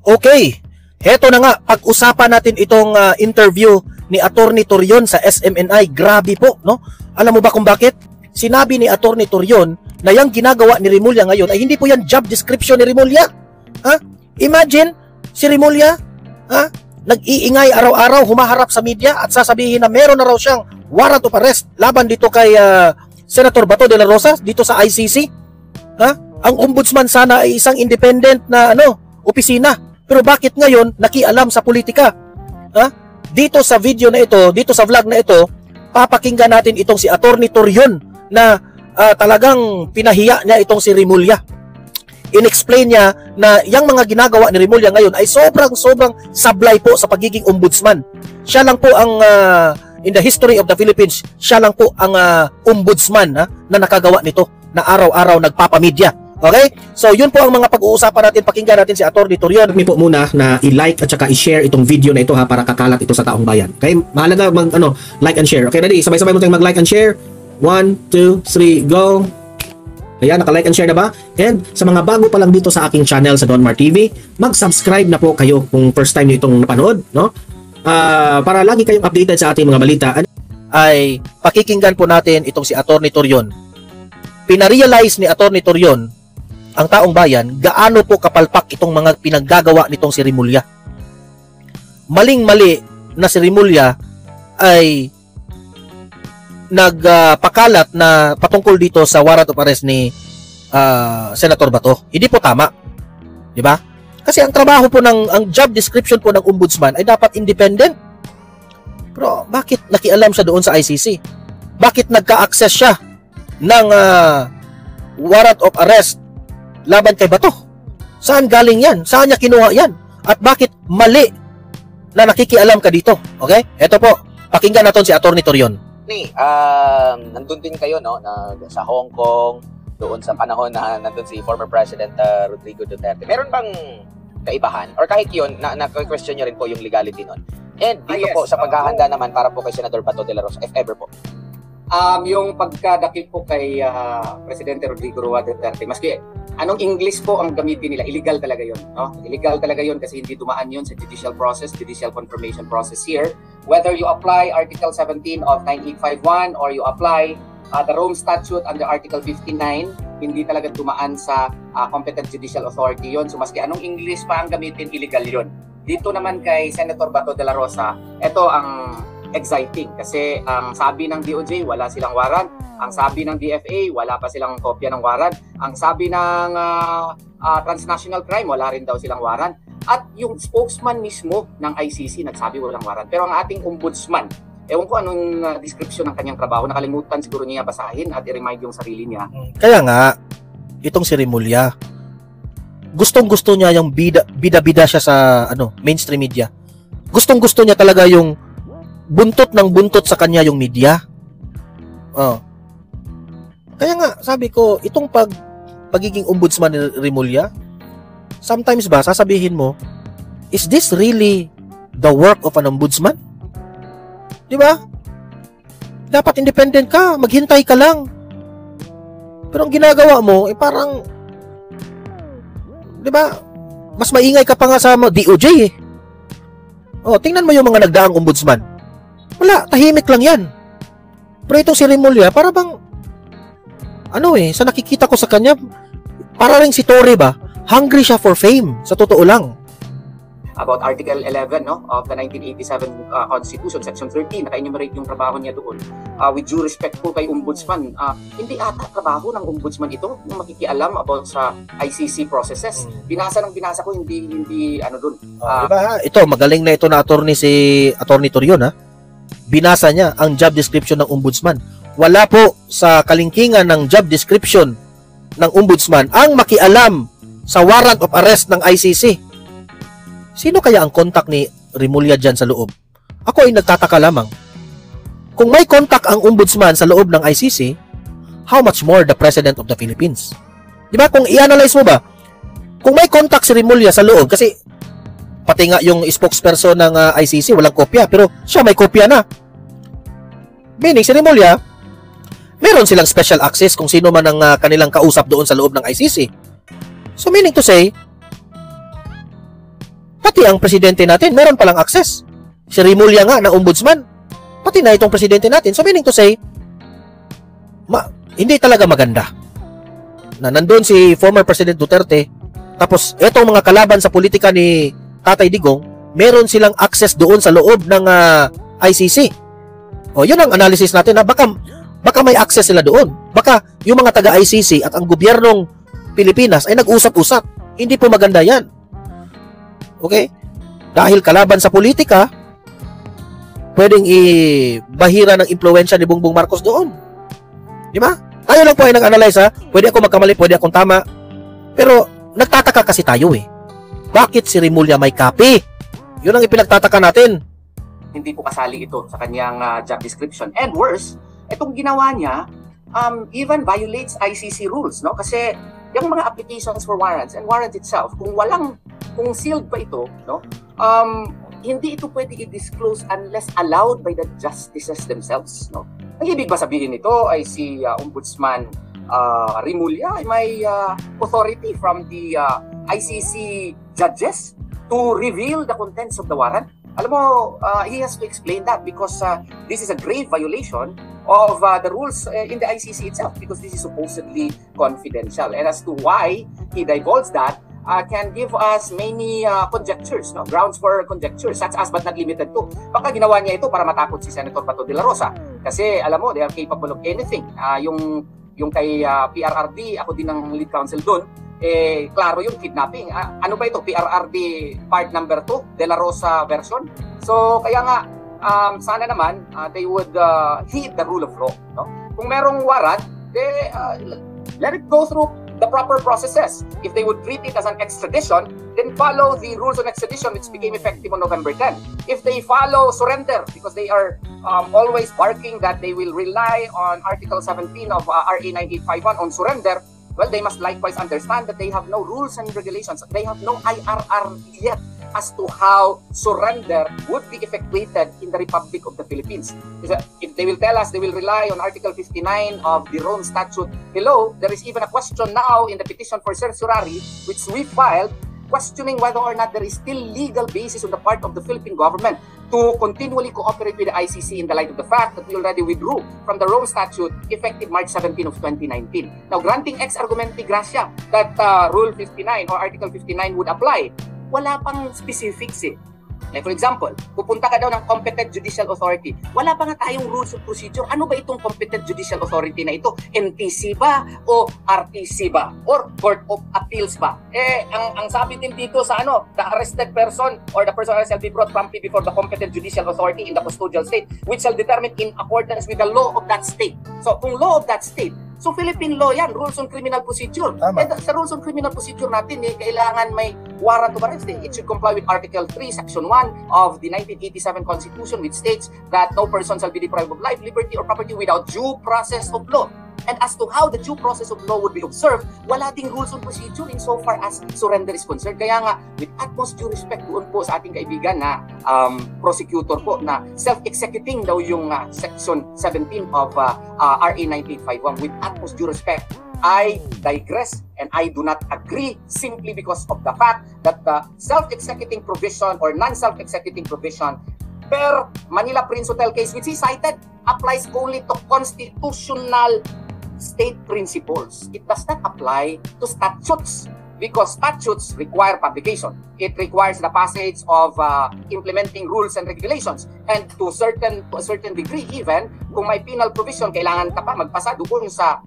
Okay, heto na nga, pag-usapan natin itong interview ni Attorney Torion sa SMNI. Grabe po, no? Alam mo ba kung bakit? Sinabi ni Attorney Torion na yung ginagawa ni Remulla ngayon ay hindi po yan job description ni Remulla. Ha? Imagine, si Remulla, ha? Nag-iingay araw-araw, humaharap sa media at sasabihin na meron na raw siyang warrant of arrest laban dito kay Senator Bato de la Rosa dito sa ICC. Ha? Ang ombudsman sana ay isang independent na opisina. Pero bakit ngayon nakialam sa politika? Ha? Dito sa video na ito, dito sa vlog na ito, papakinggan natin itong si Attorney Torion na talagang pinahiya niya itong si Remulla. In-explain niya na yung mga ginagawa ni Remulla ngayon ay sobrang sablay po sa pagiging ombudsman. Siya lang po ang in the history of the Philippines, siya lang po ang ombudsman na nakagawa nito, na araw-araw nagpapamedya. Okay? So, yun po ang mga pag-uusapan natin. Pakinggan natin si Attorney Torion. Kami po muna na i-like at saka i-share itong video na ito ha, para kakalat ito sa taong bayan. Okay? Mahalaga like and share. Okay, ready? Sabay-sabay mo tayong mag-like and share. 1, 2, 3, go! Ayan, naka-like and share na ba? And sa mga bago pa lang dito sa aking channel sa Donmar TV, mag-subscribe na po kayo kung first time nyo itong napanood, no? Para lagi kayong updated sa ating mga balita. Ay pakikinggan po natin itong si Attorney Torion. Pinarealize ni Attorney Torion ang taong bayan gaano po kapalpak itong mga pinaggagawa nitong si Remulla. Maling-mali na si Remulla ay nagpakalat na patungkol dito sa warrant of arrest ni Senator Bato. Hindi po tama. Di ba? Kasi ang trabaho po ang job description po ng ombudsman ay dapat independent. Pero bakit nakialam siya doon sa ICC? Bakit nagka-access siya ng warrant of arrest laban kay Bato? Saan galing yan? Saan niya kinuha yan? At bakit mali na nakikialam ka dito? Okay? Ito po, pakinggan natin si Attorney Torion. Nandun din kayo sa Hong Kong, doon sa panahon na nandun si former President Rodrigo Duterte. Meron bang kaibahan? Or kahit yun, na-question nyo rin po yung legality nun? And dito po sa paghahanda naman para po kay Senator Bato de la Rosa, if ever po. Yung pagkadakip po kay Presidente Rodrigo Duterte, maski anong English po ang gamitin nila, illegal talaga yun. No? Illegal talaga yun kasi hindi dumaan yun sa judicial process, judicial confirmation process here. Whether you apply Article 17 of 9851 or you apply the Rome Statute under Article 59, hindi talaga dumaan sa competent judicial authority yun. So maski anong English pa ang gamitin, illegal yun. Dito naman kay Senator Bato de la Rosa, ito ang exciting kasi ang sabi ng DOJ wala silang warrant, ang sabi ng DFA wala pa silang kopya ng warrant, ang sabi ng transnational crime wala rin daw silang warrant, at yung spokesman mismo ng ICC nagsabi walang warrant. Pero ang ating ombudsman, ewan ko anong description ng kanyang trabaho, nakalimutan siguro niya basahin at i-remind yung sarili niya. Kaya nga itong si Remulla, gustong-gusto niya yung bida-bida siya sa mainstream media. Gustong-gusto niya talaga yung buntot ng buntot sa kanya yung media. Kaya nga, sabi ko, itong pagiging ombudsman ni Remulla, sometimes ba, sasabihin mo, is this really the work of an ombudsman? Di ba? Dapat independent ka, maghintay ka lang. Pero ang ginagawa mo, parang, di ba, mas maingay ka pa nga sa DOJ eh. Tingnan mo yung mga nagdaang ombudsman. Wala, tahimik lang yan. Pero itong si Remulla, para bang, sa nakikita ko sa kanya, para rin si Torre ba, hungry siya for fame, sa totoo lang. About Article 11 of the 1987 Constitution, Section 13, naka-enumerate yung trabaho niya doon. With due respect po kay Ombudsman, hindi ata trabaho ng Ombudsman ito, yung makikialam about sa ICC processes. Binasa ko, hindi doon. Diba? Ito, magaling na ito na si Attorney Torion, ha? Binasa niya ang job description ng Ombudsman. Wala po sa kalingkingan ng job description ng Ombudsman ang makialam sa warrant of arrest ng ICC. Sino kaya ang contact ni Remulla dyan sa loob? Ako ay nagtataka lamang. Kung may contact ang Ombudsman sa loob ng ICC, how much more the President of the Philippines? Di ba? Kung i-analyze mo ba, kung may contact si Remulla sa loob, kasi pati nga yung spokesperson ng ICC walang kopya, pero siya may kopya na. Meaning si Remulla, meron silang special access kung sino man ang kanilang kausap doon sa loob ng ICC. So meaning to say, pati ang presidente natin, meron palang access. Si Rimulya nga na ombudsman, pati na itong presidente natin. So meaning to say, hindi talaga maganda na nandun si former President Duterte, tapos etong mga kalaban sa politika ni Tatay Digong, meron silang access doon sa loob ng ICC. O yun ang analysis natin na baka may access sila doon. Baka yung mga taga-ICC at ang gobyernong Pilipinas ay nag-usap-usap. Hindi po maganda yan. Okay? Dahil kalaban sa politika, pwedeng ibahira ng impluwensya ni Bongbong Marcos doon. Di ba? Tayo lang po ay nag-analyze ha. Pwede ako magkamali, pwede akong tama. Pero nagtataka kasi tayo eh. Bakit si Rimulya may copy? Yun ang ipinagtataka natin. Hindi po kasali ito sa kanyang job description. And worse, itong ginawa niya even violates ICC rules, no? Kasi yung mga applications for warrants and warrant itself, kung sealed pa ito, no? Hindi ito pwede i-disclose unless allowed by the justices themselves, no? Ang ibig ba sabihin nito ay si Ombudsman Rimulya ay may authority from the ICC judges to reveal the contents of the warrant? Alam mo, he has to explain that because this is a grave violation of the rules in the ICC itself because this is supposedly confidential. And as to why he divulged that, can give us many conjectures, no? Grounds for conjecture, such as but not limited to. Baka ginawa niya ito para matakot si Senator Bato de la Rosa. Kasi alam mo, they are capable of anything. Yung kay PRRD, ako din ang lead counsel doon, klaro yung kidnapping. Ano ba ito? PRRD part number 2, De La Rosa version. So, kaya nga, sana naman, they would heed the rule of law. No? Kung merong warrant, let it go through the proper processes. If they would treat it as an extradition, then follow the rules on extradition which became effective on November 10. If they follow surrender, because they are always barking that they will rely on Article 17 of RA 9851 on surrender, well, they must likewise understand that they have no rules and regulations. They have no IRR yet as to how surrender would be effectuated in the Republic of the Philippines. If they will tell us they will rely on Article 59 of the Rome Statute, hello, there is even a question now in the petition for certiorari, which we filed, questioning whether or not there is still legal basis on the part of the Philippine government to continually cooperate with the ICC in the light of the fact that we already withdrew from the Rome Statute effective March 17 of 2019. Now, granting ex argumenti gratia that Rule 59 or Article 59 would apply, wala pang specifics eh. Like for example, pupunta ka daw ng competent judicial authority. Wala pa nga tayong rules of procedure. Ano ba itong competent judicial authority na ito? NTC ba? O RTC ba? Or Court of Appeals ba? Ang sabi din dito sa the arrested person or the person shall be brought promptly before the competent judicial authority in the custodial state which shall determine in accordance with the law of that state. So, kung law of that state, so Philippine law yan, rules on criminal procedure. And sa rules on criminal procedure natin, kailangan may warrant of arrest. It should comply with Article 3, Section 1 of the 1987 Constitution, which states that no person shall be deprived of life, liberty, or property without due process of law. And as to how the due process of law would be observed, wala ding rules on procedure insofar as surrender is concerned. Kaya nga, with utmost due respect doon po sa ating kaibigan na prosecutor po na self-executing daw yung Section 17 of RA 9851. With utmost due respect, I digress and I do not agree simply because of the fact that the self-executing provision or non-self-executing provision per Manila Prince Hotel case which he cited applies only to constitutional state principles. It does not apply to statutes because statutes require publication. It requires the passage of implementing rules and regulations. And to a certain degree even, kung may penal provision, kailangan ka pa magpasa doon sa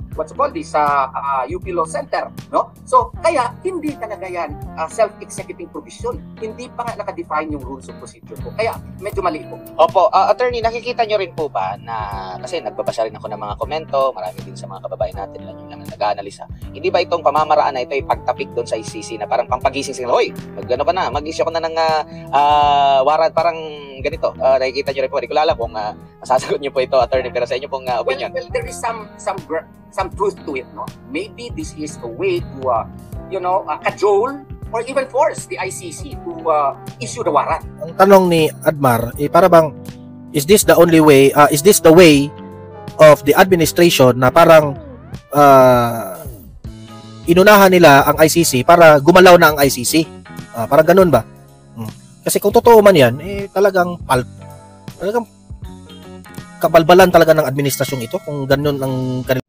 UP Law Center, no? So, kaya hindi talaga yan self-executing provision. Hindi pa nga nakadefine yung rules of procedure po. Kaya medyo mali po. Opo, attorney, nakikita nyo rin po ba na, kasi nagbabasa rin ako ng mga komento, marami din sa mga kababayan natin lang nag-aanalisa. Hindi ba itong pamamaraan na ito ay pagtapik doon sa ICC na parang pampagising sila, hoy, mag-ano ka na, mag-issue ka na ng warrant, parang ganito. Nakikita nyo rin po, hindi ko alam kung masasagot nyo po ito, attorney, pero sa inyo pong opinion. Well, there is some truth to it, no? Maybe this is a way to, cajole or even force the ICC to issue the warrant. Ang tanong ni Admar, para bang, is this the only way, is this the way of the administration na parang inunahan nila ang ICC para gumalaw na ang ICC? Parang ganun ba? Kasi kung totoo man yan, talagang kabalbalan talaga ng administrasyong ito kung ganun ang kanilang